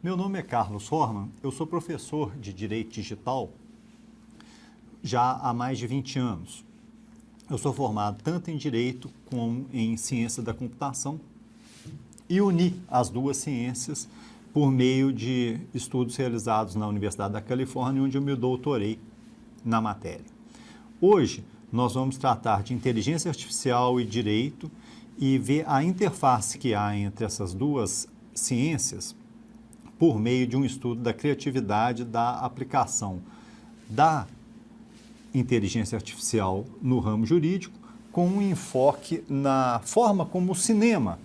Meu nome é Carlos Horman, eu sou professor de Direito Digital já há mais de 20 anos. Eu sou formado tanto em Direito como em Ciência da Computação e uni as duas ciências por meio de estudos realizados na Universidade da Califórnia, onde eu me doutorei na matéria. Hoje, nós vamos tratar de inteligência artificial e direito e ver a interface que há entre essas duas ciências por meio de um estudo da criatividade da aplicação da inteligência artificial no ramo jurídico, com um enfoque na forma como o cinema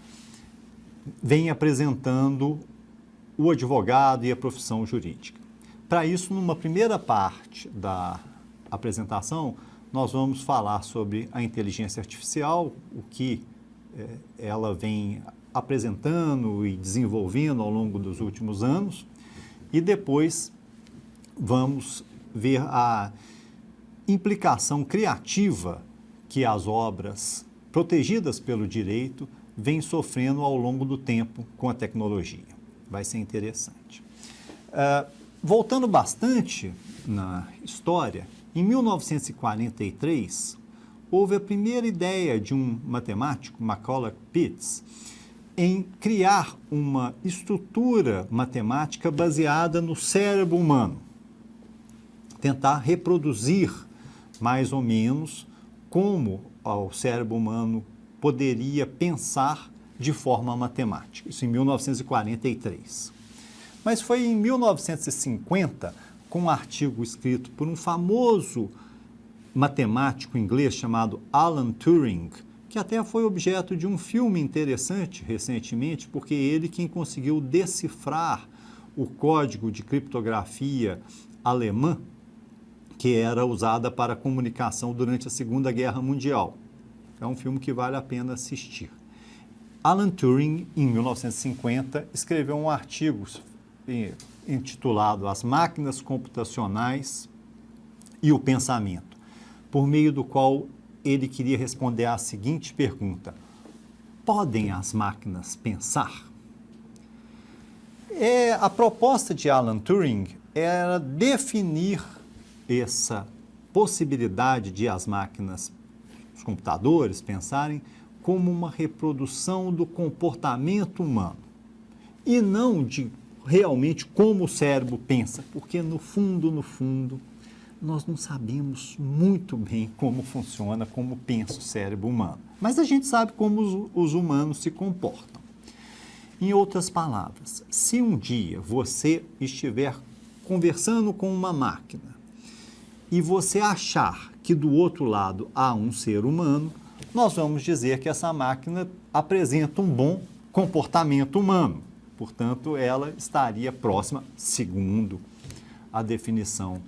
vem apresentando o advogado e a profissão jurídica. Para isso, numa primeira parte da apresentação, nós vamos falar sobre a inteligência artificial, o que ela vem apresentando e desenvolvendo ao longo dos últimos anos, e depois vamos ver a implicação criativa que as obras protegidas pelo direito vêm sofrendo ao longo do tempo com a tecnologia. Vai ser interessante. Voltando bastante na história, em 1943, houve a primeira ideia de um matemático, Macaulay Pitts, em criar uma estrutura matemática baseada no cérebro humano. Tentar reproduzir, mais ou menos, como o cérebro humano poderia pensar de forma matemática. Isso em 1943. Mas foi em 1950, com um artigo escrito por um famoso matemático inglês chamado Alan Turing, que até foi objeto de um filme interessante recentemente, porque ele quem conseguiu decifrar o código de criptografia alemã que era usada para a comunicação durante a Segunda Guerra Mundial. É um filme que vale a pena assistir. Alan Turing, em 1950, escreveu um artigo intitulado As Máquinas Computacionais e o Pensamento, por meio do qual ele queria responder à seguinte pergunta: podem as máquinas pensar? A proposta de Alan Turing era definir essa possibilidade de as máquinas, os computadores, pensarem como uma reprodução do comportamento humano e não de realmente como o cérebro pensa, porque no fundo, nós não sabemos muito bem como funciona, como pensa o cérebro humano. Mas a gente sabe como os humanos se comportam. Em outras palavras, se um dia você estiver conversando com uma máquina e você achar que do outro lado há um ser humano, nós vamos dizer que essa máquina apresenta um bom comportamento humano. Portanto, ela estaria próxima, segundo a definição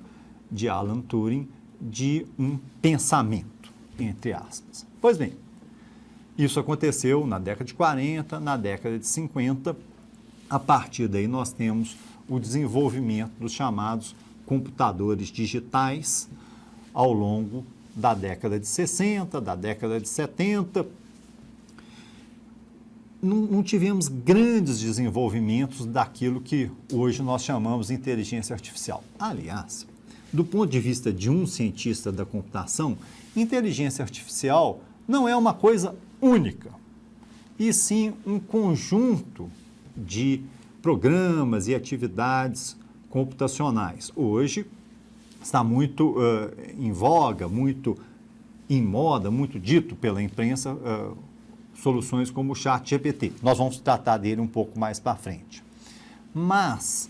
de Alan Turing, de um pensamento, entre aspas. Pois bem, isso aconteceu na década de 40, na década de 50. A partir daí nós temos o desenvolvimento dos chamados computadores digitais ao longo da década de 60, da década de 70. Não tivemos grandes desenvolvimentos daquilo que hoje nós chamamos de inteligência artificial. Aliás, do ponto de vista de um cientista da computação, inteligência artificial não é uma coisa única, e sim um conjunto de programas e atividades computacionais. Hoje está muito em voga, muito em moda, muito dito pela imprensa, soluções como o ChatGPT. Nós vamos tratar dele um pouco mais para frente. Mas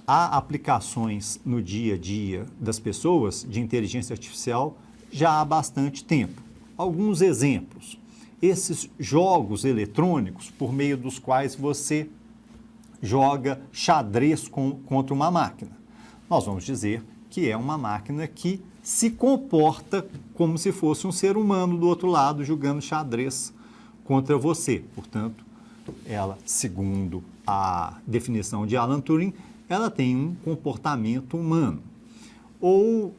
há aplicações no dia a dia das pessoas de inteligência artificial já há bastante tempo. Alguns exemplos. Esses jogos eletrônicos por meio dos quais você joga xadrez contra uma máquina. Nós vamos dizer que é uma máquina que se comporta como se fosse um ser humano do outro lado jogando xadrez contra você. Portanto, ela, segundo a definição de Alan Turing, ela tem um comportamento humano. Ou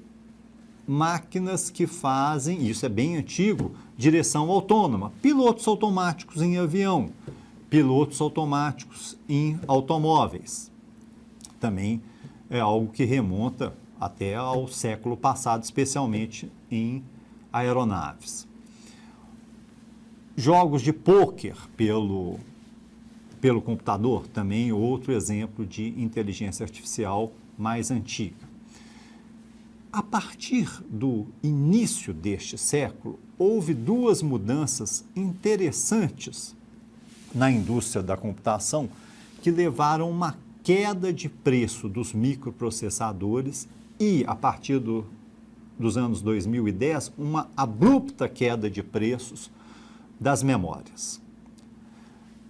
máquinas que fazem, isso é bem antigo, direção autônoma, pilotos automáticos em avião, pilotos automáticos em automóveis. Também é algo que remonta até ao século passado, especialmente em aeronaves. Jogos de pôquer pelo computador, também outro exemplo de inteligência artificial mais antiga. A partir do início deste século, houve duas mudanças interessantes na indústria da computação que levaram a uma queda de preço dos microprocessadores e, a partir dos anos 2010, uma abrupta queda de preços das memórias.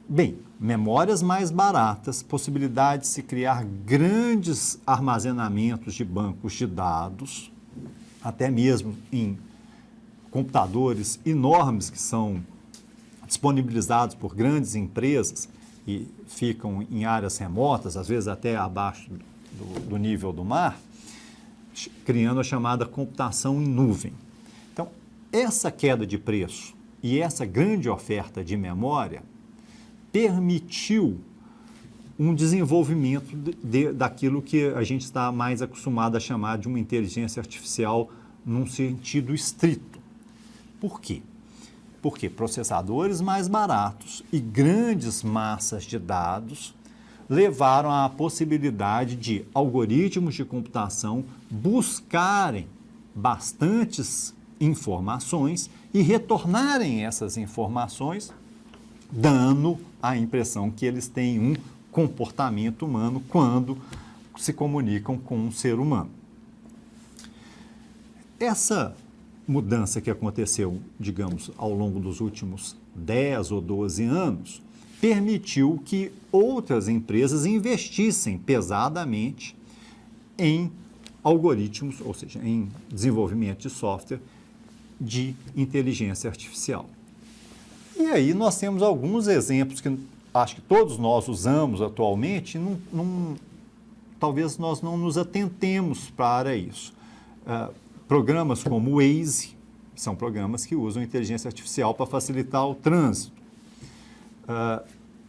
Bem, memórias mais baratas, possibilidade de se criar grandes armazenamentos de bancos de dados, até mesmo em computadores enormes que são disponibilizados por grandes empresas e ficam em áreas remotas, às vezes até abaixo do nível do mar, criando a chamada computação em nuvem. Então, essa queda de preço e essa grande oferta de memória permitiu um desenvolvimento daquilo que a gente está mais acostumado a chamar de uma inteligência artificial num sentido estrito. Por quê? Porque processadores mais baratos e grandes massas de dados levaram à possibilidade de algoritmos de computação buscarem bastantes informações e retornarem essas informações, dando a impressão que eles têm um comportamento humano quando se comunicam com um ser humano. Essa mudança que aconteceu, digamos, ao longo dos últimos 10 ou 12 anos, permitiu que outras empresas investissem pesadamente em algoritmos, ou seja, em desenvolvimento de software de inteligência artificial. E aí nós temos alguns exemplos que acho que todos nós usamos atualmente, talvez nós não nos atentemos para isso. Programas como o Waze são programas que usam inteligência artificial para facilitar o trânsito.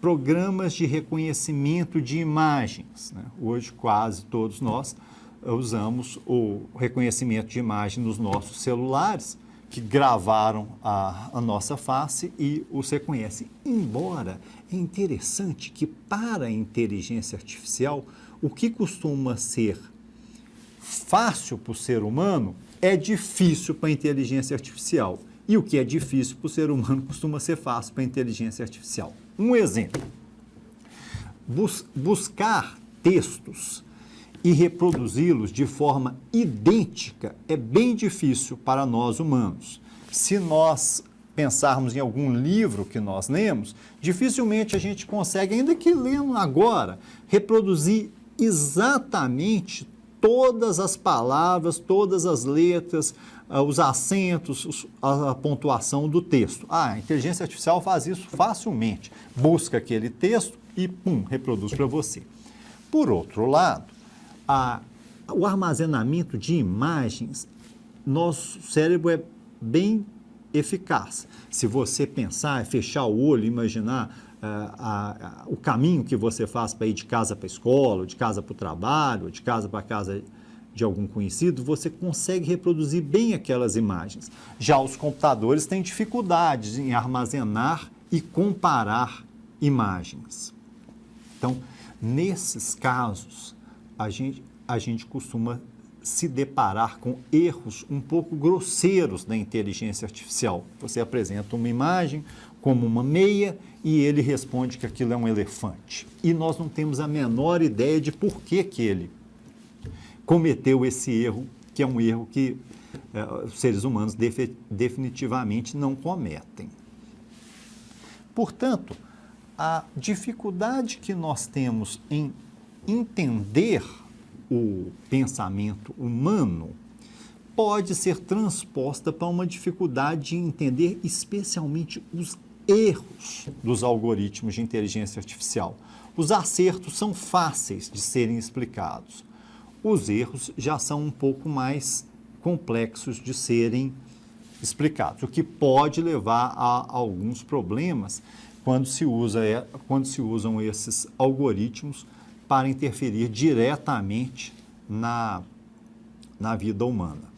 Programas de reconhecimento de imagens, né? Hoje quase todos nós usamos o reconhecimento de imagem nos nossos celulares, que gravaram a nossa face e os reconhecem. Embora é interessante que para a inteligência artificial, o que costuma ser fácil para o ser humano é difícil para a inteligência artificial. E o que é difícil para o ser humano costuma ser fácil para a inteligência artificial. Um exemplo, buscar textos e reproduzi-los de forma idêntica é bem difícil para nós humanos. Se nós pensarmos em algum livro que nós lemos, dificilmente a gente consegue, ainda que lendo agora, reproduzir exatamente todas as palavras, todas as letras, os acentos, a pontuação do texto. A inteligência artificial faz isso facilmente. Busca aquele texto e, reproduz para você. Por outro lado, o armazenamento de imagens, nosso cérebro é bem eficaz. Se você pensar, fechar o olho, imaginar o caminho que você faz para ir de casa para a escola, de casa para o trabalho, de casa para a casa de algum conhecido, você consegue reproduzir bem aquelas imagens. Já os computadores têm dificuldades em armazenar e comparar imagens. Então, nesses casos, a gente costuma se deparar com erros um pouco grosseiros da inteligência artificial. Você apresenta uma imagem como uma meia e ele responde que aquilo é um elefante. E nós não temos a menor ideia de por que ele cometeu esse erro, que é um erro que os seres humanos definitivamente não cometem. Portanto, a dificuldade que nós temos em entender o pensamento humano pode ser transposta para uma dificuldade de entender especialmente os erros dos algoritmos de inteligência artificial. Os acertos são fáceis de serem explicados. Os erros já são um pouco mais complexos de serem explicados, o que pode levar a alguns problemas quando se usam esses algoritmos para interferir diretamente na vida humana.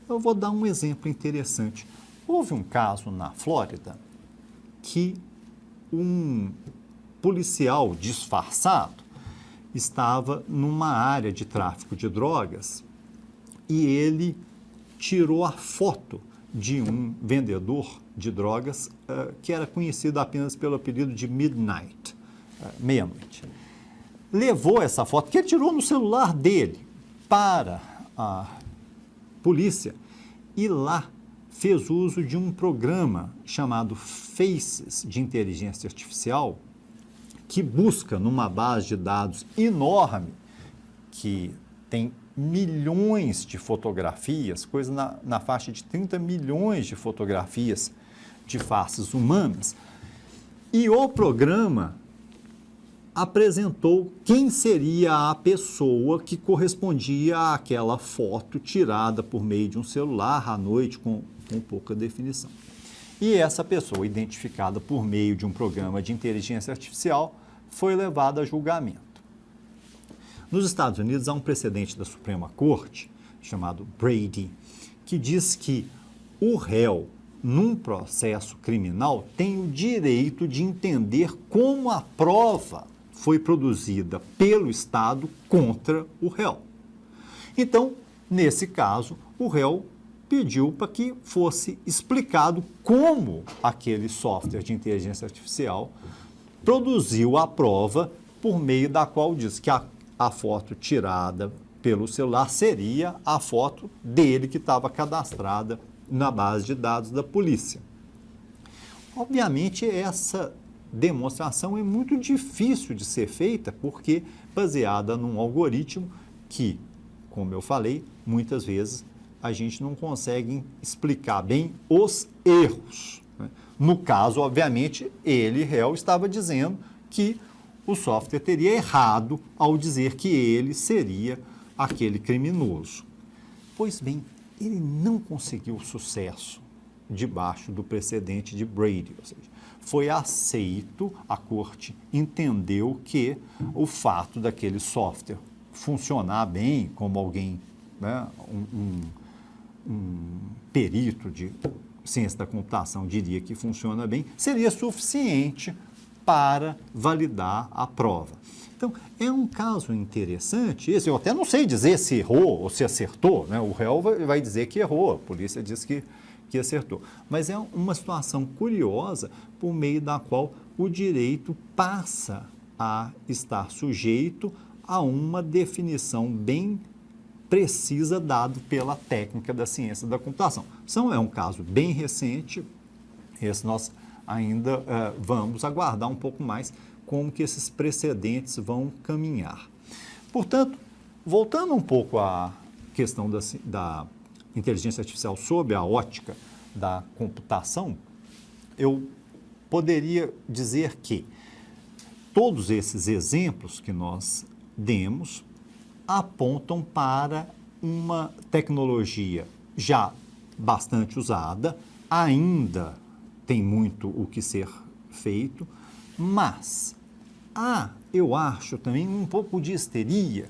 Eu vou dar um exemplo interessante. Houve um caso na Flórida que um policial disfarçado estava numa área de tráfico de drogas e ele tirou a foto de um vendedor de drogas que era conhecido apenas pelo apelido de Midnight, meia-noite. Levou essa foto, que ele tirou no celular dele, para a polícia e lá fez uso de um programa chamado Faces de inteligência artificial que busca numa base de dados enorme que tem milhões de fotografias, coisa na faixa de 30 milhões de fotografias de faces humanas, e o programa apresentou quem seria a pessoa que correspondia àquela foto tirada por meio de um celular à noite com pouca definição. E essa pessoa, identificada por meio de um programa de inteligência artificial, foi levada a julgamento. Nos Estados Unidos, há um precedente da Suprema Corte, chamado Brady, que diz que o réu, num processo criminal, tem o direito de entender como a prova foi produzida pelo Estado contra o réu. Então, nesse caso, o réu pediu para que fosse explicado como aquele software de inteligência artificial produziu a prova por meio da qual diz que a foto tirada pelo celular seria a foto dele que estava cadastrada na base de dados da polícia. Obviamente, essa demonstração é muito difícil de ser feita porque baseada num algoritmo que, como eu falei, muitas vezes a gente não consegue explicar bem os erros. No caso, obviamente, ele, réu, estava dizendo que o software teria errado ao dizer que ele seria aquele criminoso. Pois bem, ele não conseguiu sucesso debaixo do precedente de Brady, ou seja, foi aceito, a corte entendeu que o fato daquele software funcionar bem, como alguém, né, um perito de ciência da computação diria que funciona bem, seria suficiente para validar a prova. Então, é um caso interessante esse. Eu até não sei dizer se errou ou se acertou, né? O réu vai dizer que errou, a polícia diz que acertou. Mas é uma situação curiosa por meio da qual o direito passa a estar sujeito a uma definição bem precisa dado pela técnica da ciência da computação. É um caso bem recente, esse nós ainda vamos aguardar um pouco mais como que esses precedentes vão caminhar. Portanto, voltando um pouco à questão da inteligência artificial sob a ótica da computação, eu poderia dizer que todos esses exemplos que nós demos apontam para uma tecnologia já bastante usada, ainda tem muito o que ser feito, mas eu acho também um pouco de histeria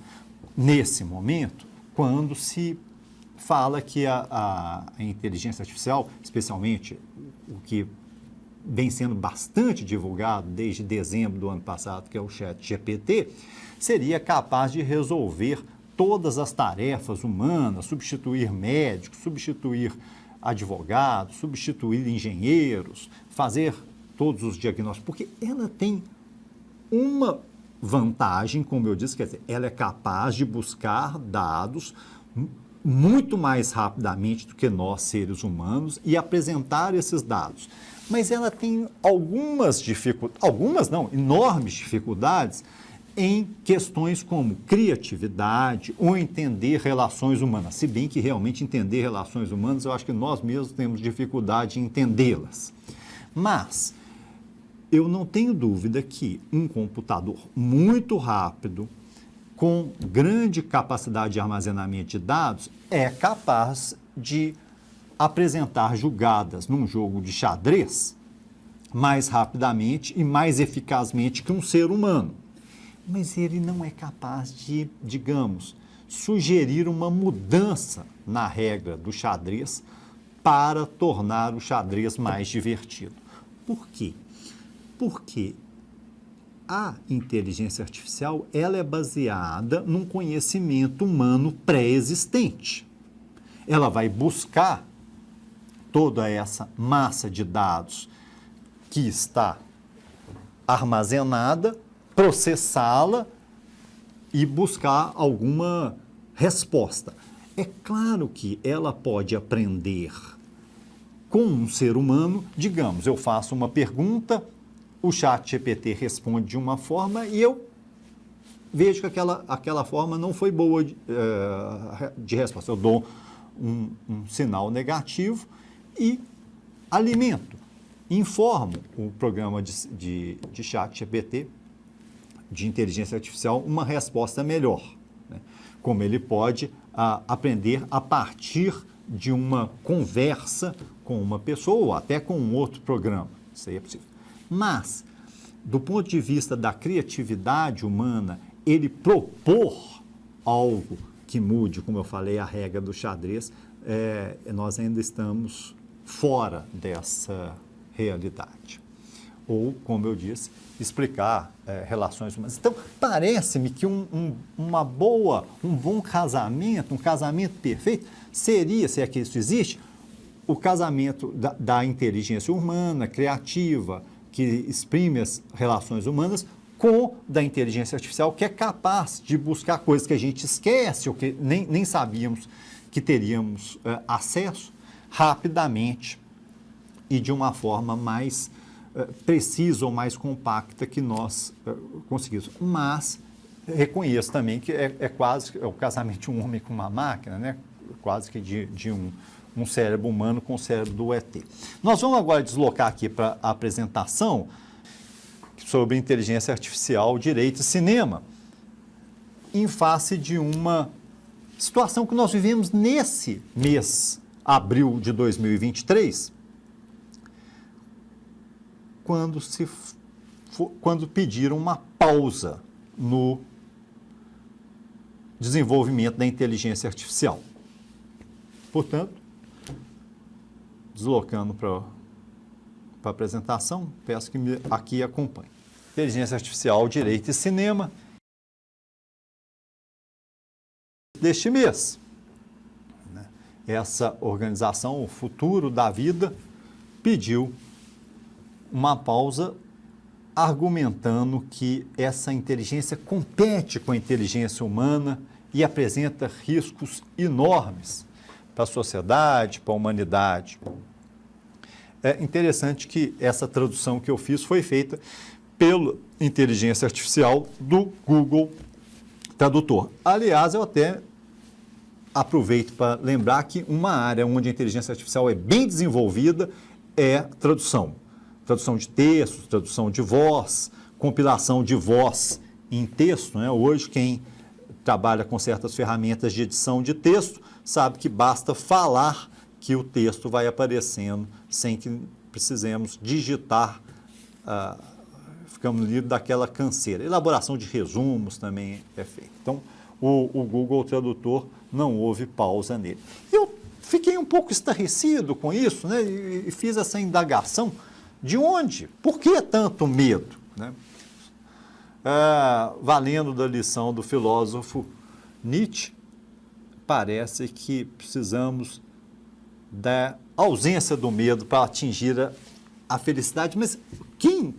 nesse momento, quando se fala que a inteligência artificial, especialmente o que vem sendo bastante divulgado desde dezembro do ano passado, que é o ChatGPT, seria capaz de resolver todas as tarefas humanas, substituir médicos, substituir advogados, substituir engenheiros, fazer todos os diagnósticos, porque ela tem uma vantagem, como eu disse, quer dizer, ela é capaz de buscar dados muito mais rapidamente do que nós, seres humanos, e apresentar esses dados. Mas ela tem enormes dificuldades em questões como criatividade ou entender relações humanas. Se bem que realmente entender relações humanas, eu acho que nós mesmos temos dificuldade em entendê-las. Mas eu não tenho dúvida que um computador muito rápido, com grande capacidade de armazenamento de dados, é capaz de apresentar jogadas num jogo de xadrez mais rapidamente e mais eficazmente que um ser humano. Mas ele não é capaz de, digamos, sugerir uma mudança na regra do xadrez para tornar o xadrez mais divertido. Por quê? Porque a inteligência artificial ela é baseada num conhecimento humano pré-existente. Ela vai buscar toda essa massa de dados que está armazenada, processá-la e buscar alguma resposta. É claro que ela pode aprender com um ser humano, digamos, eu faço uma pergunta, o ChatGPT responde de uma forma e eu vejo que aquela forma não foi boa de resposta. Eu dou um sinal negativo e alimento, informo o programa de ChatGPT, de inteligência artificial, uma resposta melhor, né? Como ele pode aprender a partir de uma conversa com uma pessoa ou até com um outro programa. Isso aí é possível. Mas, do ponto de vista da criatividade humana, ele propor algo que mude, como eu falei, a regra do xadrez, nós ainda estamos fora dessa realidade. Ou, como eu disse, explicar relações humanas. Então, parece-me que um bom casamento, um casamento perfeito, seria, se é que isso existe, o casamento da inteligência humana, criativa, que exprime as relações humanas, com da inteligência artificial, que é capaz de buscar coisas que a gente esquece ou que nem sabíamos que teríamos acesso rapidamente e de uma forma mais precisa ou mais compacta que nós conseguimos. Mas reconheço também que é quase o casamento de um homem com uma máquina, né? Quase que de um cérebro humano com o cérebro do ET. Nós vamos agora deslocar aqui para a apresentação sobre inteligência artificial, direito e cinema, em face de uma situação que nós vivemos nesse mês, abril de 2023, quando pediram uma pausa no desenvolvimento da inteligência artificial. Portanto, deslocando para a apresentação, peço que me aqui acompanhe. Inteligência artificial, direito e cinema deste mês. Essa organização, o Futuro da Vida, pediu uma pausa argumentando que essa inteligência compete com a inteligência humana e apresenta riscos enormes para a sociedade, para a humanidade. É interessante que essa tradução que eu fiz foi feita pela inteligência artificial do Google Tradutor. Aliás, eu até aproveito para lembrar que uma área onde a inteligência artificial é bem desenvolvida é tradução. Tradução de textos, tradução de voz, compilação de voz em texto, né? Hoje, quem trabalha com certas ferramentas de edição de texto sabe que basta falar que o texto vai aparecendo sem que precisemos digitar, ficamos livres daquela canseira. Elaboração de resumos também é feita. Então, o Google Tradutor não houve pausa nele. Eu fiquei um pouco estarrecido com isso, né? E fiz essa indagação. De onde? Por que tanto medo? Né? Valendo da lição do filósofo Nietzsche, parece que precisamos da ausência do medo para atingir a felicidade. Mas quem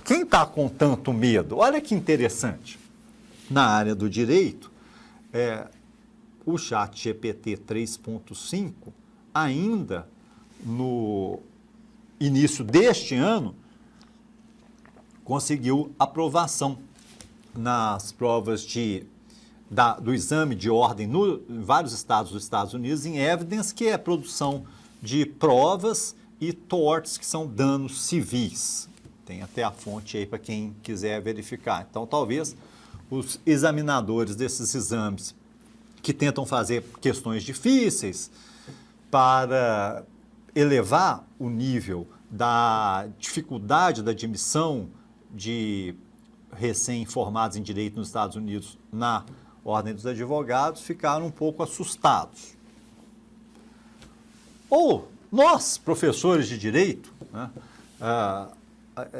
está com tanto medo? Olha que interessante. Na área do direito, o ChatGPT 3.5, ainda no início deste ano, conseguiu aprovação nas provas do exame de ordem em vários estados dos Estados Unidos, em evidence, que é a produção de provas, e torts, que são danos civis. Tem até a fonte aí para quem quiser verificar. Então, talvez os examinadores desses exames que tentam fazer questões difíceis para elevar o nível da dificuldade da admissão de recém-formados em direito nos Estados Unidos na Ordem dos Advogados, ficaram um pouco assustados. Ou nós, professores de direito, né,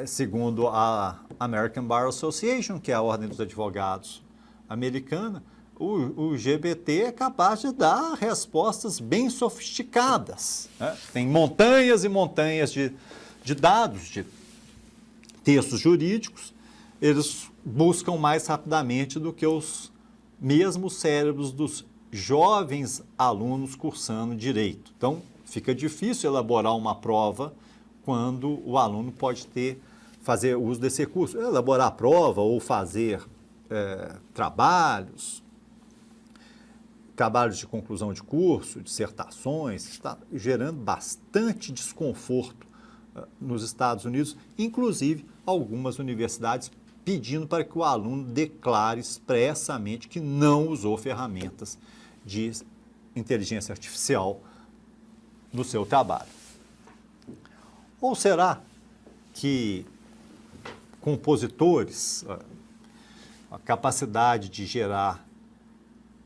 segundo a American Bar Association, que é a Ordem dos Advogados americana, o GBT é capaz de dar respostas bem sofisticadas, né? Tem montanhas e montanhas de dados, de textos jurídicos, eles buscam mais rapidamente do que os mesmos cérebros dos jovens alunos cursando direito. Então, fica difícil elaborar uma prova quando o aluno pode fazer uso desse recurso, elaborar a prova ou fazer trabalhos de conclusão de curso, dissertações, está gerando bastante desconforto nos Estados Unidos, inclusive algumas universidades pedindo para que o aluno declare expressamente que não usou ferramentas de inteligência artificial no seu trabalho. Ou será que compositores, a capacidade de gerar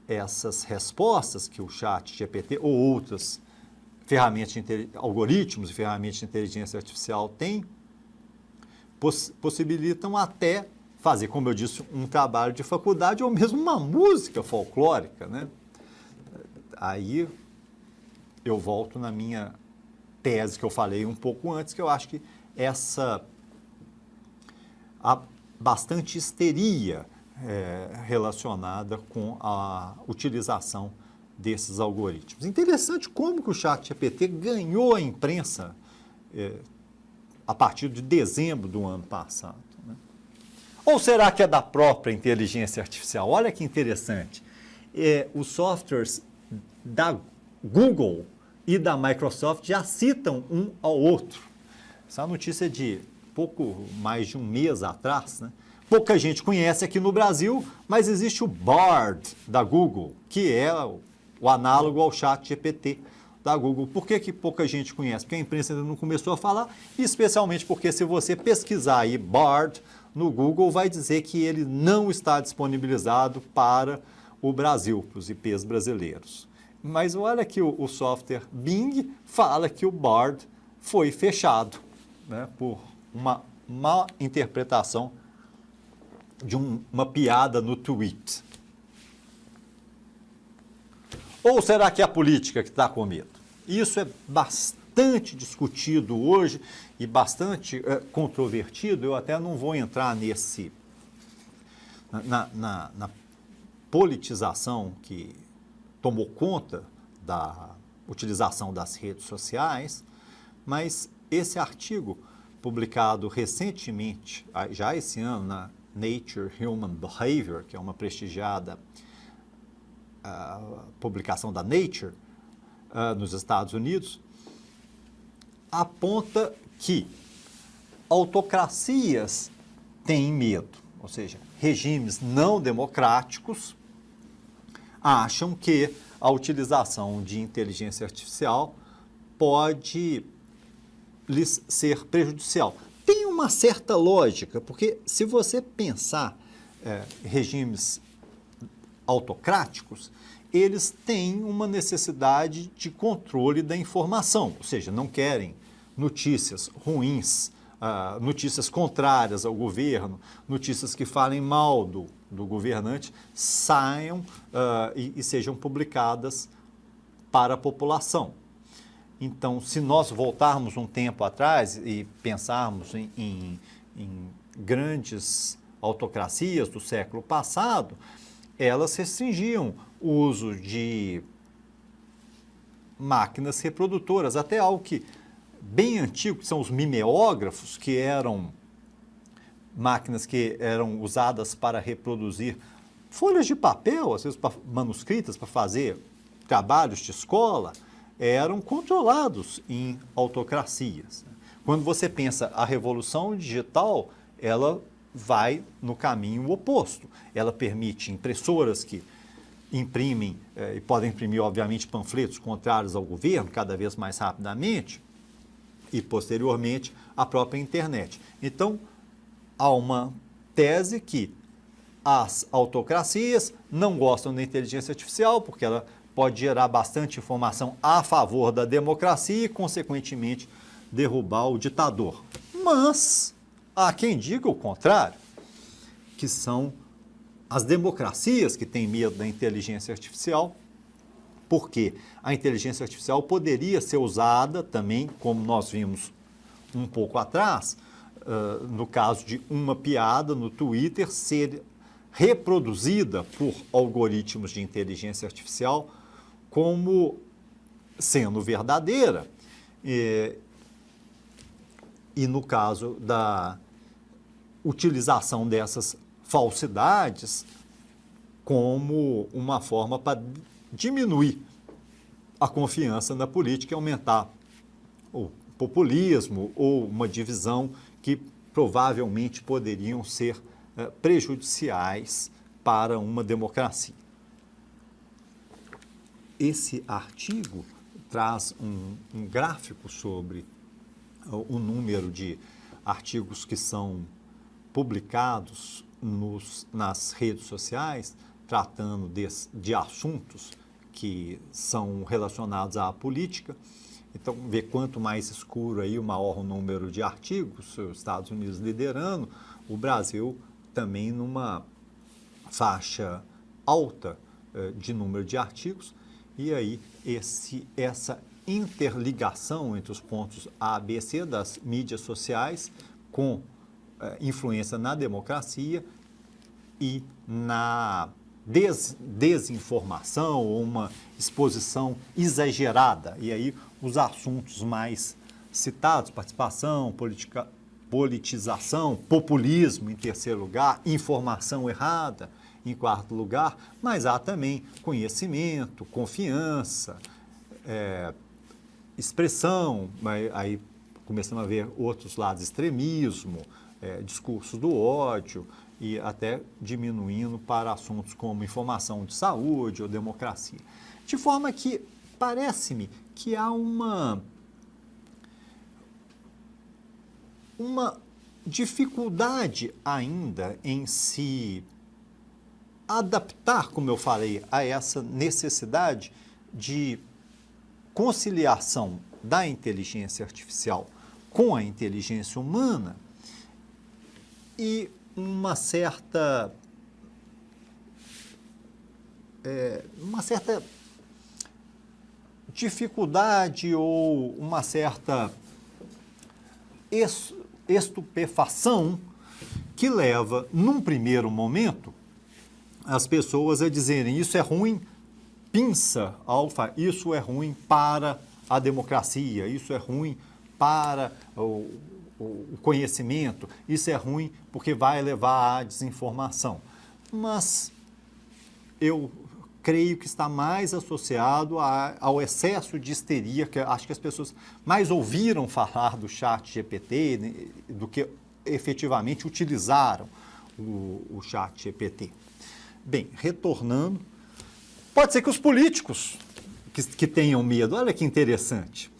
essas respostas que o ChatGPT ou outras ferramentas algoritmos e ferramentas de inteligência artificial têm, possibilitam até fazer, como eu disse, um trabalho de faculdade ou mesmo uma música folclórica, né? Aí eu volto na minha tese que eu falei um pouco antes, que eu acho que há bastante histeria relacionada com a utilização desses algoritmos. Interessante como que o ChatGPT ganhou a imprensa a partir de dezembro do ano passado, né? Ou será que é da própria inteligência artificial? Olha que interessante. Os softwares da Google e da Microsoft já citam um ao outro. Essa notícia é de pouco mais de um mês atrás, né? Pouca gente conhece aqui no Brasil, mas existe o Bard da Google, que é o análogo ao ChatGPT da Google. Por que pouca gente conhece? Porque a imprensa ainda não começou a falar, especialmente porque se você pesquisar aí Bard no Google, vai dizer que ele não está disponibilizado para o Brasil, para os IPs brasileiros. Mas olha que o software Bing fala que o Bard foi fechado, né, por uma má interpretação de uma piada no tweet. Ou será que é a política que está com medo? Isso é bastante discutido hoje e bastante controvertido. Eu até não vou entrar na politização que tomou conta da utilização das redes sociais, mas esse artigo publicado recentemente, já esse ano, na Nature Human Behavior, que é uma prestigiada publicação da Nature nos Estados Unidos, aponta que autocracias têm medo, ou seja, regimes não democráticos acham que a utilização de inteligência artificial pode lhes ser prejudicial. Tem uma certa lógica, porque se você pensar regimes autocráticos, eles têm uma necessidade de controle da informação, ou seja, não querem notícias ruins, notícias contrárias ao governo, notícias que falem mal do governante, saiam e sejam publicadas para a população. Então, se nós voltarmos um tempo atrás e pensarmos em grandes autocracias do século passado, elas restringiam o uso de máquinas reprodutoras, até algo que bem antigo, que são os mimeógrafos, que eram máquinas que eram usadas para reproduzir folhas de papel, às vezes manuscritas, para fazer trabalhos de escola, eram controlados em autocracias. Quando você pensa a revolução digital, ela vai no caminho oposto. Ela permite impressoras que imprimem e podem imprimir, obviamente, panfletos contrários ao governo cada vez mais rapidamente. e, posteriormente, a própria internet. Então, há uma tese que as autocracias não gostam da inteligência artificial, porque ela pode gerar bastante informação a favor da democracia e, consequentemente, derrubar o ditador. Mas há quem diga o contrário, que são as democracias que têm medo da inteligência artificial, porque a inteligência artificial poderia ser usada também, como nós vimos um pouco atrás, no caso de uma piada no Twitter ser reproduzida por algoritmos de inteligência artificial como sendo verdadeira. E no caso da utilização dessas falsidades como uma forma para diminuir a confiança na política e aumentar o populismo ou uma divisão que provavelmente poderiam ser prejudiciais para uma democracia. Esse artigo traz um gráfico sobre o número de artigos que são publicados nas redes sociais, tratando de assuntos que são relacionados à política. Então, vê quanto mais escuro aí, o maior o número de artigos, os Estados Unidos liderando, o Brasil também numa faixa alta de número de artigos, e aí essa interligação entre os pontos A, B, C das mídias sociais com influência na democracia e na desinformação ou uma exposição exagerada. E aí os assuntos mais citados, participação, politização, populismo em terceiro lugar, informação errada em quarto lugar, mas há também conhecimento, confiança, expressão, aí começamos a ver outros lados, extremismo, discursos do ódio, e até diminuindo para assuntos como informação de saúde ou democracia. De forma que parece-me que há uma dificuldade ainda em se adaptar, como eu falei, a essa necessidade de conciliação da inteligência artificial com a inteligência humana e uma certa dificuldade ou uma certa estupefação que leva, num primeiro momento, as pessoas a dizerem isso é ruim, pinça alfa, isso é ruim para a democracia, isso é ruim para o conhecimento, isso é ruim porque vai levar à desinformação. Mas eu creio que está mais associado ao excesso de histeria, que acho que as pessoas mais ouviram falar do ChatGPT, né, do que efetivamente utilizaram o ChatGPT. Bem, retornando, pode ser que os políticos que tenham medo, olha que interessante.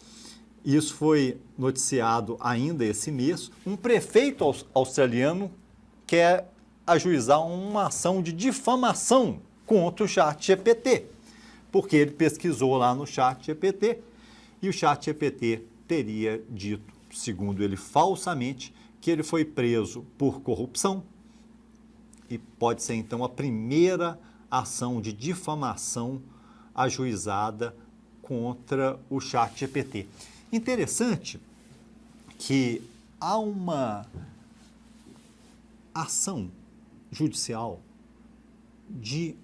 Isso foi noticiado ainda esse mês. Um prefeito australiano quer ajuizar uma ação de difamação contra o ChatGPT, porque ele pesquisou lá no ChatGPT e o ChatGPT teria dito, segundo ele falsamente, que ele foi preso por corrupção e pode ser então a primeira ação de difamação ajuizada contra o ChatGPT. Interessante que há uma ação judicial de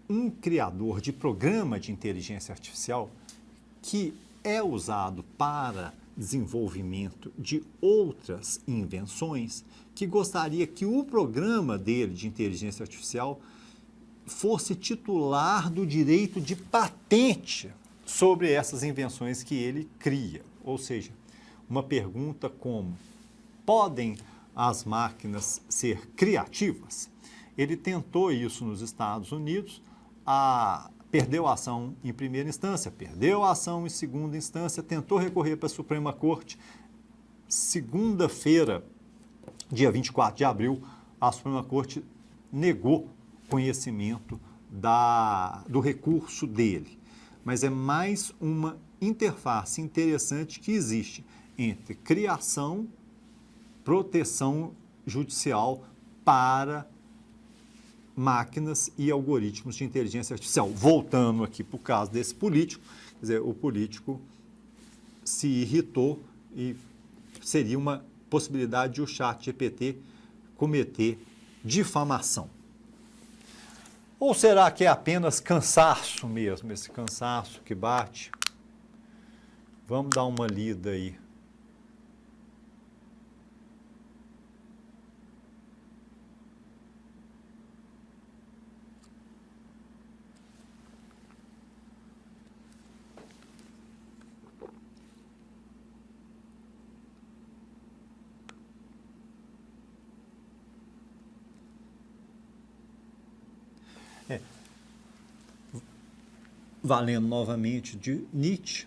um criador de programa de inteligência artificial que é usado para desenvolvimento de outras invenções, que gostaria que o programa dele de inteligência artificial fosse titular do direito de patente sobre essas invenções que ele cria. Ou seja, uma pergunta como: podem as máquinas ser criativas? Ele tentou isso nos Estados Unidos, perdeu a ação em primeira instância, perdeu a ação em segunda instância, tentou recorrer para a Suprema Corte, segunda-feira, dia 24 de abril, a Suprema Corte negou conhecimento do recurso dele. Mas é mais uma interface interessante que existe entre criação, proteção judicial para máquinas e algoritmos de inteligência artificial. Voltando aqui para o caso desse político, quer dizer, o político se irritou e seria uma possibilidade de o ChatGPT cometer difamação. Ou será que é apenas cansaço mesmo, esse cansaço que bate? Vamos dar uma lida aí. Valendo novamente de Nietzsche,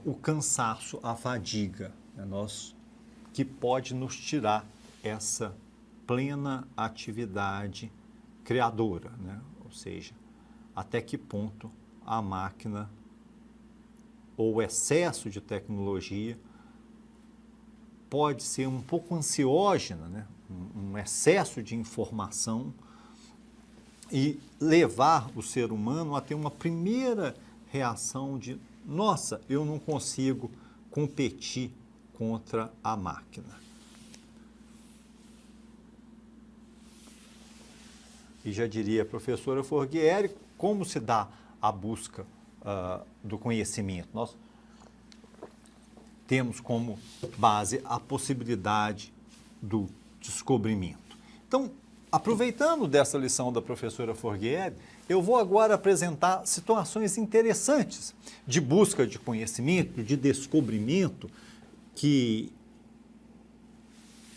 o cansaço, a fadiga, que pode nos tirar essa plena atividade criadora, né? Ou seja, até que ponto a máquina ou o excesso de tecnologia pode ser um pouco ansiógena, né? Um excesso de informação e levar o ser humano a ter uma primeira reação de nossa, eu não consigo competir contra a máquina. E já diria a professora Forghieri, como se dá a busca do conhecimento? Nós temos como base a possibilidade do descobrimento. Então, aproveitando dessa lição da professora Forghieri, eu vou agora apresentar situações interessantes de busca de conhecimento, de descobrimento, que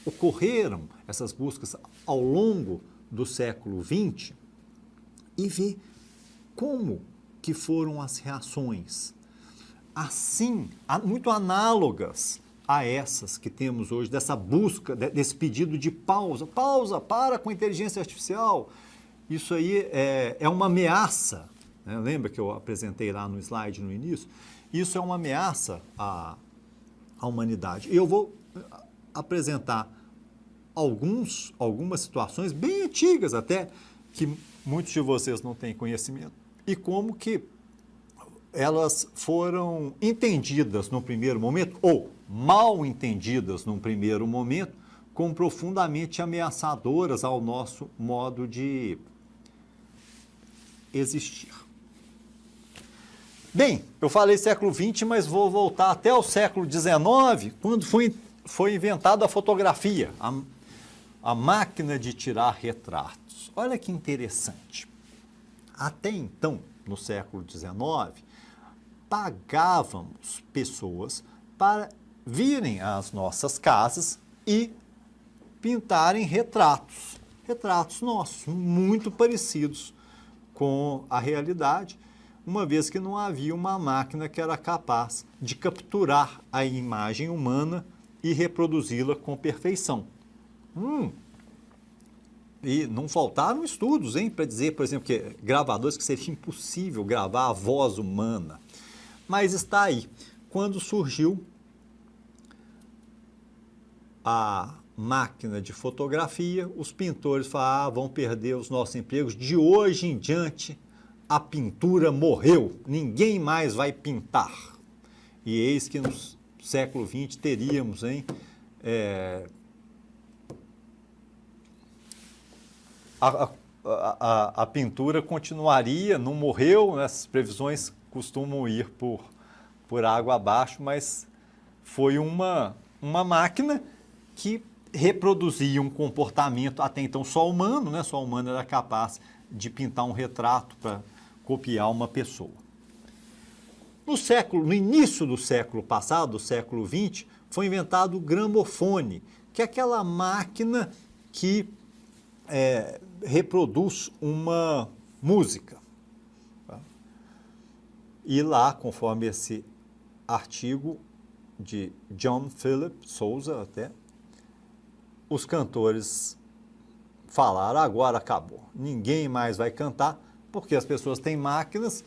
ocorreram, essas buscas, ao longo do século XX, e ver como que foram as reações, assim, muito análogas a essas que temos hoje, dessa busca, desse pedido de pausa, para com a inteligência artificial. Isso aí é uma ameaça, né? Lembra que eu apresentei lá no slide no início? Isso é uma ameaça à humanidade. Eu vou apresentar algumas situações bem antigas até, que muitos de vocês não têm conhecimento, e como que elas foram entendidas no primeiro momento, ou mal entendidas num primeiro momento, como profundamente ameaçadoras ao nosso modo de existir. Bem, eu falei século XX, mas vou voltar até o século XIX, quando foi inventada a fotografia, a máquina de tirar retratos. Olha que interessante. Até então, no século XIX, pagávamos pessoas para virem às nossas casas e pintarem retratos nossos, muito parecidos com a realidade, uma vez que não havia uma máquina que era capaz de capturar a imagem humana e reproduzi-la com perfeição. E não faltaram estudos, para dizer, por exemplo, que gravadores que seria impossível gravar a voz humana. Mas está aí. Quando surgiu a máquina de fotografia, os pintores falaram, vão perder os nossos empregos. De hoje em diante, a pintura morreu. Ninguém mais vai pintar. E eis que no século XX teríamos, a pintura continuaria, não morreu, né? As previsões costumam ir por água abaixo, mas foi uma máquina que reproduzia um comportamento até então só humano, né? Só humano era capaz de pintar um retrato para copiar uma pessoa. No início do século passado, do século XX, foi inventado o gramofone, que é aquela máquina que reproduz uma música. E lá, conforme esse artigo de John Philip Sousa até, os cantores falaram, agora acabou, ninguém mais vai cantar, porque as pessoas têm máquinas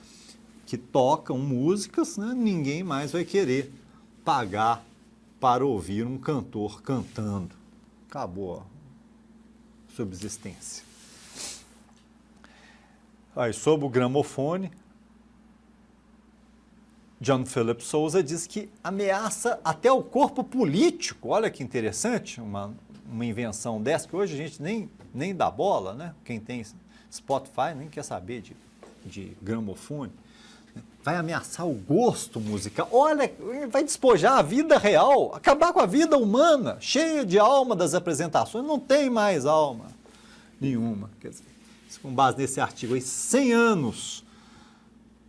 que tocam músicas, né? Ninguém mais vai querer pagar para ouvir um cantor cantando. Acabou a subsistência. Aí, sobre o gramofone, John Philip Sousa diz que ameaça até o corpo político. Olha que interessante, uma invenção dessa, que hoje a gente nem dá bola, né? Quem tem Spotify nem quer saber de gramofone. Vai ameaçar o gosto musical. Olha, vai despojar a vida real, acabar com a vida humana, cheia de alma das apresentações. Não tem mais alma nenhuma. Quer dizer, com base nesse artigo aí, 100 anos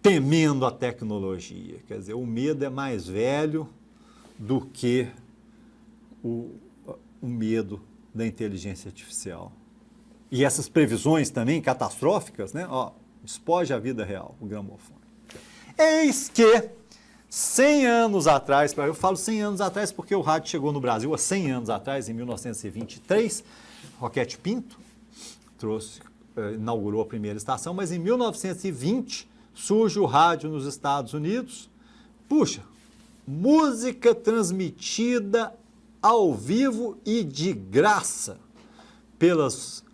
temendo a tecnologia. Quer dizer, o medo é mais velho do que o medo da inteligência artificial. E essas previsões também catastróficas, né? Ó, despoja a vida real, o gramofone. Eis que 100 anos atrás, eu falo 100 anos atrás porque o rádio chegou no Brasil há 100 anos atrás, em 1923, Roquete Pinto inaugurou a primeira estação, mas em 1920 surge o rádio nos Estados Unidos. Puxa, música transmitida ao vivo e de graça pelas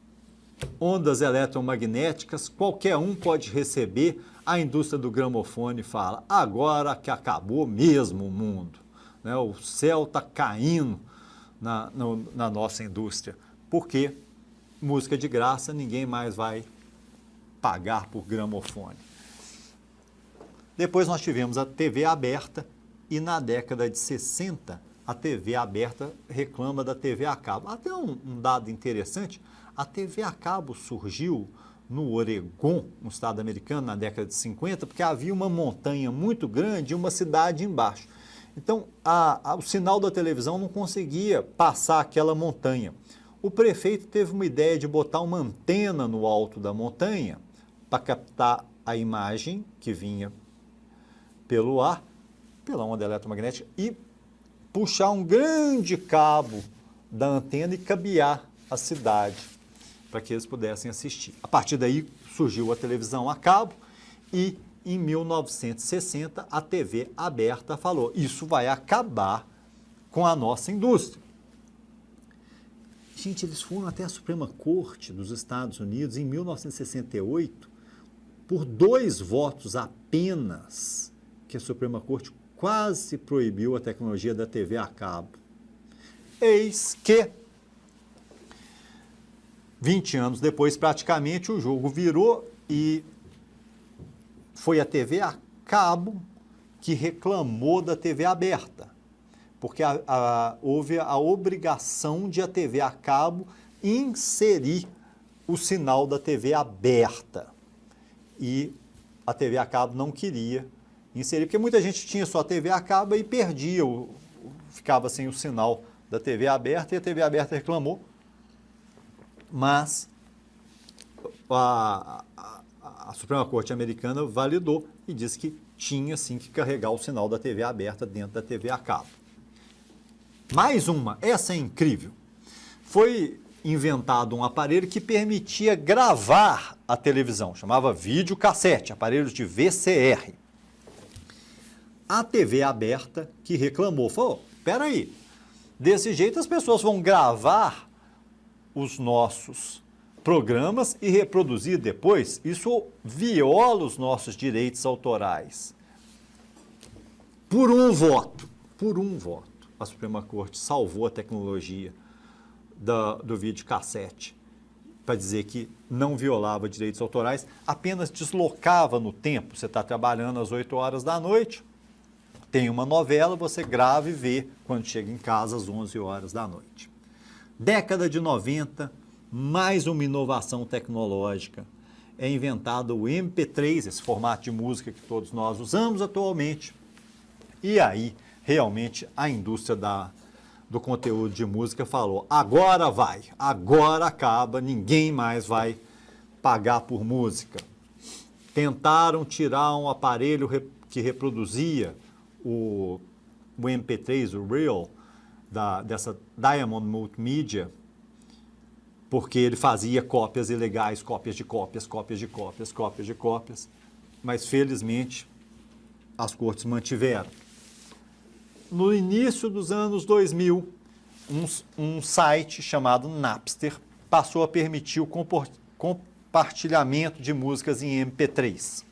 ondas eletromagnéticas, qualquer um pode receber. A indústria do gramofone fala, agora que acabou mesmo o mundo, né? O céu está caindo na nossa indústria, porque música de graça ninguém mais vai pagar por gramofone. Depois nós tivemos a TV aberta e na década de 60 a TV aberta reclama da TV a cabo. Até um dado interessante, a TV a cabo surgiu no Oregon, no estado americano, na década de 50, porque havia uma montanha muito grande e uma cidade embaixo. Então, o sinal da televisão não conseguia passar aquela montanha. O prefeito teve uma ideia de botar uma antena no alto da montanha para captar a imagem que vinha pelo ar, pela onda eletromagnética, e puxar um grande cabo da antena e cabear a cidade, para que eles pudessem assistir. A partir daí surgiu a televisão a cabo e em 1960 a TV aberta falou, isso vai acabar com a nossa indústria. Gente, eles foram até a Suprema Corte dos Estados Unidos em 1968 por 2 votos apenas que a Suprema Corte quase proibiu a tecnologia da TV a cabo. Eis que 20 anos depois, praticamente, o jogo virou e foi a TV a cabo que reclamou da TV aberta, porque houve a obrigação de a TV a cabo inserir o sinal da TV aberta. E a TV a cabo não queria inserir, porque muita gente tinha só a TV a cabo e perdia, ficava sem o sinal da TV aberta, e a TV aberta reclamou. Mas a Suprema Corte americana validou e disse que tinha sim que carregar o sinal da TV aberta dentro da TV a cabo. Mais uma, essa é incrível. Foi inventado um aparelho que permitia gravar a televisão, chamava videocassete, aparelhos de VCR. A TV aberta que reclamou, falou, espera aí, desse jeito as pessoas vão gravar os nossos programas e reproduzir depois, isso viola os nossos direitos autorais. Por um voto, a Suprema Corte salvou a tecnologia do videocassete para dizer que não violava direitos autorais, apenas deslocava no tempo. Você está trabalhando às 8 horas da noite, tem uma novela, você grava e vê quando chega em casa às 11 horas da noite. Década de 90, mais uma inovação tecnológica. É inventado o MP3, esse formato de música que todos nós usamos atualmente. E aí, realmente, a indústria do conteúdo de música falou, agora vai, agora acaba, ninguém mais vai pagar por música. Tentaram tirar um aparelho que reproduzia o MP3, o Reel, dessa Diamond Multimedia, porque ele fazia cópias ilegais, cópias de cópias, cópias de cópias, cópias de cópias, mas felizmente as cortes mantiveram. No início dos anos 2000, um site chamado Napster passou a permitir o compartilhamento de músicas em MP3.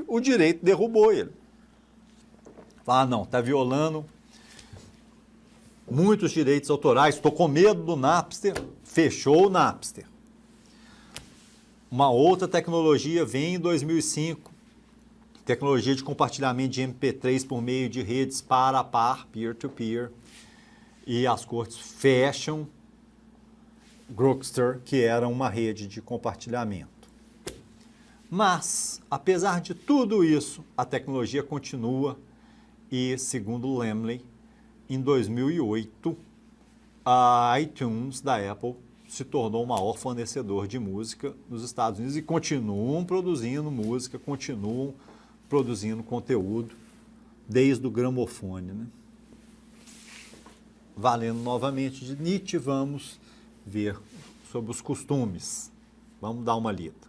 O direito derrubou ele. Ah, não, está violando muitos direitos autorais, estou com medo do Napster, fechou o Napster. Uma outra tecnologia vem em 2005, tecnologia de compartilhamento de MP3 por meio de redes par a par, peer-to-peer, e as cortes fecham Grokster, que era uma rede de compartilhamento. Mas, apesar de tudo isso, a tecnologia continua e, segundo Lemley, em 2008, a iTunes da Apple se tornou o maior fornecedor de música nos Estados Unidos e continuam produzindo música, continuam produzindo conteúdo desde o gramofone, né? Valendo novamente de Nietzsche, vamos ver sobre os costumes. Vamos dar uma lida.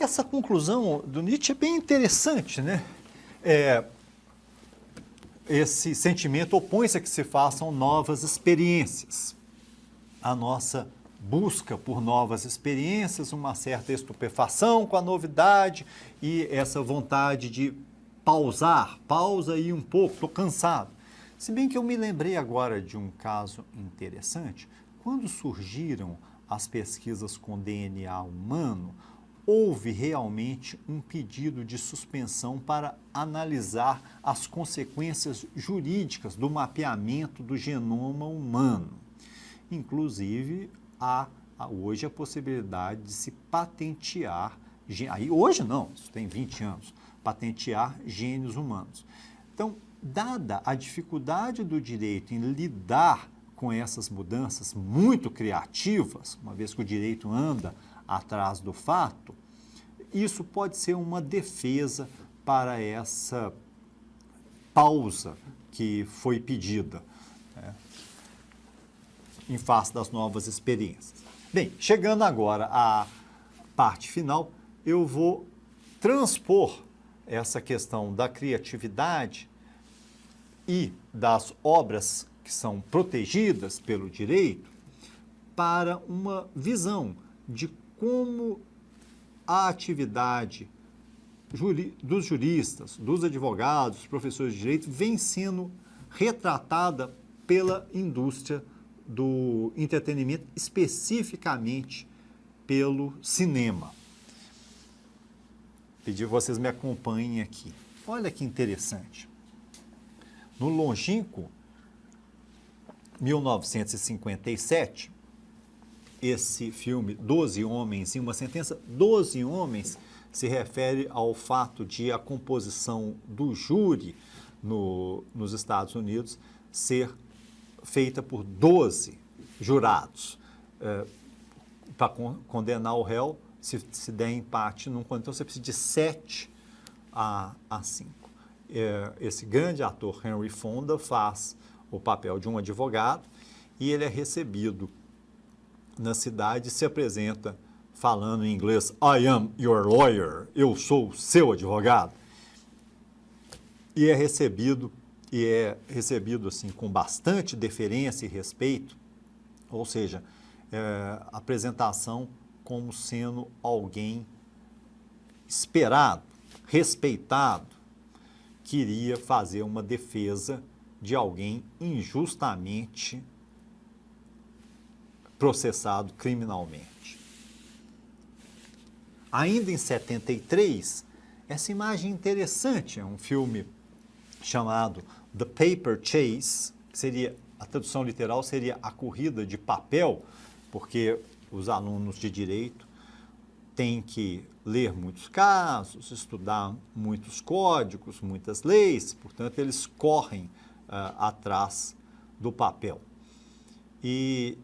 Essa conclusão do Nietzsche é bem interessante, né? Esse sentimento opõe-se a que se façam novas experiências. A nossa busca por novas experiências, uma certa estupefação com a novidade e essa vontade de pausa aí um pouco, estou cansado. Se bem que eu me lembrei agora de um caso interessante, quando surgiram as pesquisas com DNA humano, houve realmente um pedido de suspensão para analisar as consequências jurídicas do mapeamento do genoma humano. Inclusive, há hoje a possibilidade de se patentear, hoje não, isso tem 20 anos, patentear genes humanos. Então, dada a dificuldade do direito em lidar com essas mudanças muito criativas, uma vez que o direito anda atrás do fato, isso pode ser uma defesa para essa pausa que foi pedida, né, em face das novas experiências. Bem, chegando agora à parte final, eu vou transpor essa questão da criatividade e das obras que são protegidas pelo direito para uma visão de como a atividade dos juristas, dos advogados, dos professores de direito vem sendo retratada pela indústria do entretenimento, especificamente pelo cinema. Pedir que vocês me acompanhem aqui. Olha que interessante. No longínquo 1957, esse filme, 12 Homens e uma Sentença, 12 Homens se refere ao fato de a composição do júri nos Estados Unidos ser feita por 12 jurados. Para condenar o réu, se der empate num então você precisa de 7 a 5. Esse grande ator, Henry Fonda, faz o papel de um advogado e ele é recebido na cidade, se apresenta falando em inglês, I am your lawyer, eu sou o seu advogado. E é recebido assim com bastante deferência e respeito, ou seja, apresentação como sendo alguém esperado, respeitado, que iria fazer uma defesa de alguém injustamente processado criminalmente. Ainda em 73, essa imagem interessante, é um filme chamado The Paper Chase, que seria, a tradução literal seria A Corrida de Papel, porque os alunos de direito tem que ler muitos casos, estudar muitos códigos, muitas leis, portanto, eles correm atrás do papel. E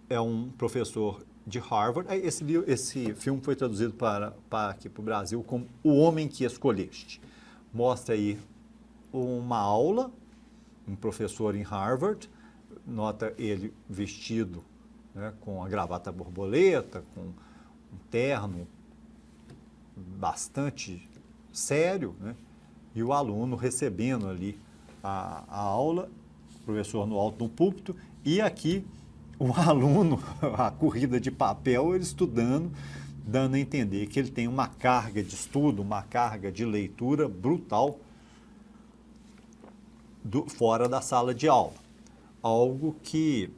é um professor de Harvard. Esse filme foi traduzido aqui para o Brasil como O Homem que Escolheste. Mostra aí uma aula, um professor em Harvard, nota ele vestido, né, com a gravata borboleta, com um terno bastante sério, né, e o aluno recebendo ali a aula, o professor no alto do púlpito, e aqui o aluno, a corrida de papel, ele estudando, dando a entender que ele tem uma carga de estudo, uma carga de leitura brutal fora da sala de aula. Algo que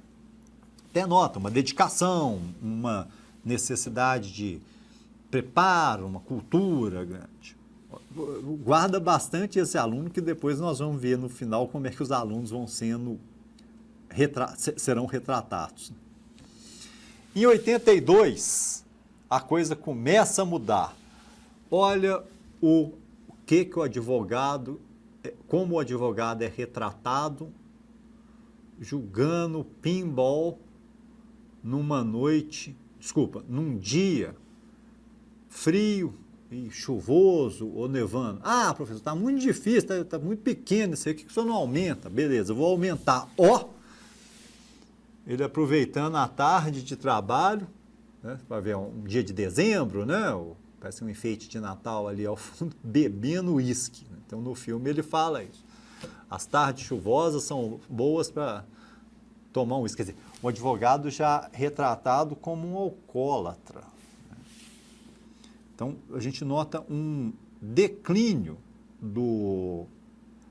denota uma dedicação, uma necessidade de preparo, uma cultura grande. Guarda bastante esse aluno, que depois nós vamos ver no final como é que os alunos vão serão retratados. Em 82, a coisa começa a mudar. Olha o que o advogado, como o advogado é retratado julgando pinball num dia frio e chuvoso ou nevando. Ah, professor, está muito difícil, está muito pequeno isso aí, por que o senhor não aumenta? Beleza, eu vou aumentar. Ele aproveitando a tarde de trabalho, né, para ver um dia de dezembro, né, parece um enfeite de Natal ali ao fundo, bebendo uísque. Então, no filme ele fala isso. As tardes chuvosas são boas para tomar um uísque. Quer dizer, o advogado já retratado como um alcoólatra. Então, a gente nota um declínio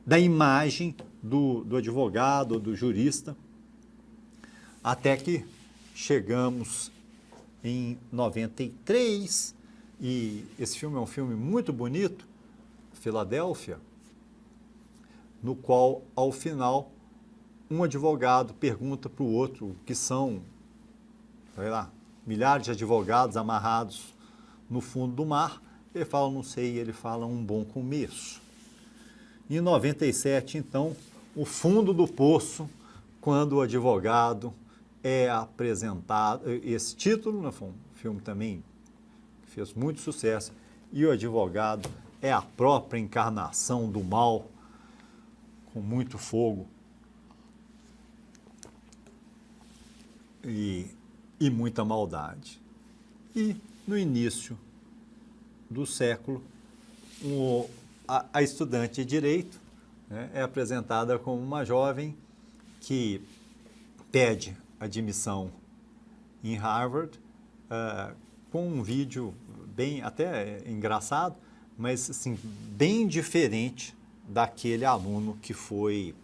da imagem do advogado, do jurista, até que chegamos em 93, e esse filme é um filme muito bonito, Filadélfia, no qual, ao final, um advogado pergunta para o outro, que são, sei lá, milhares de advogados amarrados no fundo do mar, ele fala, não sei, e ele fala, um bom começo. Em 97, então, o fundo do poço, quando o advogado é apresentado, esse título, né, foi um filme também que fez muito sucesso, e o advogado é a própria encarnação do mal, com muito fogo e muita maldade. E no início do século, a estudante de Direito, né, é apresentada como uma jovem que pede admissão em Harvard, com um vídeo bem, até engraçado, mas assim, bem diferente daquele aluno que foi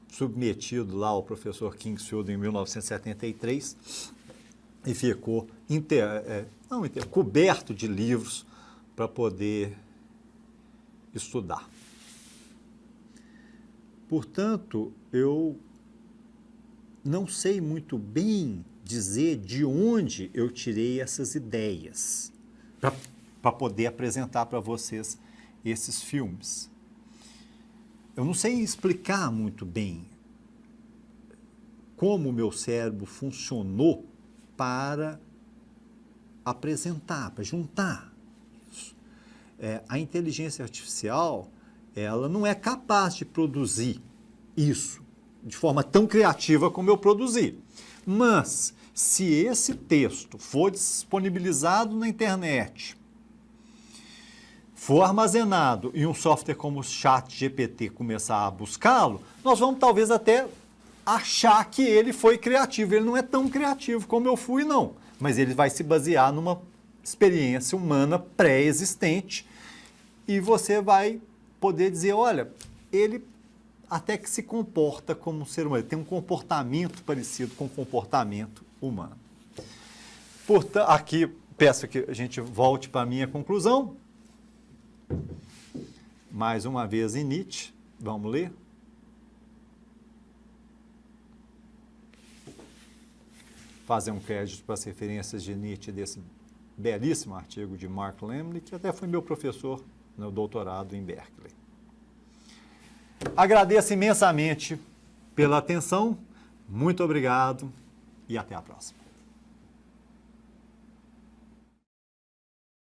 submetido lá ao professor Kingsfield em 1973 e ficou coberto de livros para poder estudar. Portanto, eu não sei muito bem dizer de onde eu tirei essas ideias para poder apresentar para vocês esses filmes. Eu não sei explicar muito bem como o meu cérebro funcionou para apresentar, para juntar isso. A inteligência artificial, ela não é capaz de produzir isso de forma tão criativa como eu produzi. Mas, se esse texto for disponibilizado na internet, for armazenado e um software como o ChatGPT começar a buscá-lo, nós vamos talvez até achar que ele foi criativo. Ele não é tão criativo como eu fui, não. Mas ele vai se basear numa experiência humana pré-existente e você vai poder dizer, olha, ele até que se comporta como um ser humano, ele tem um comportamento parecido com o comportamento humano. Portanto, aqui peço que a gente volte para a minha conclusão. Mais uma vez em Nietzsche, vamos ler? fazer um crédito para as referências de Nietzsche desse belíssimo artigo de Mark Lemley, que até foi meu professor no doutorado em Berkeley. Agradeço imensamente pela atenção, muito obrigado e até a próxima.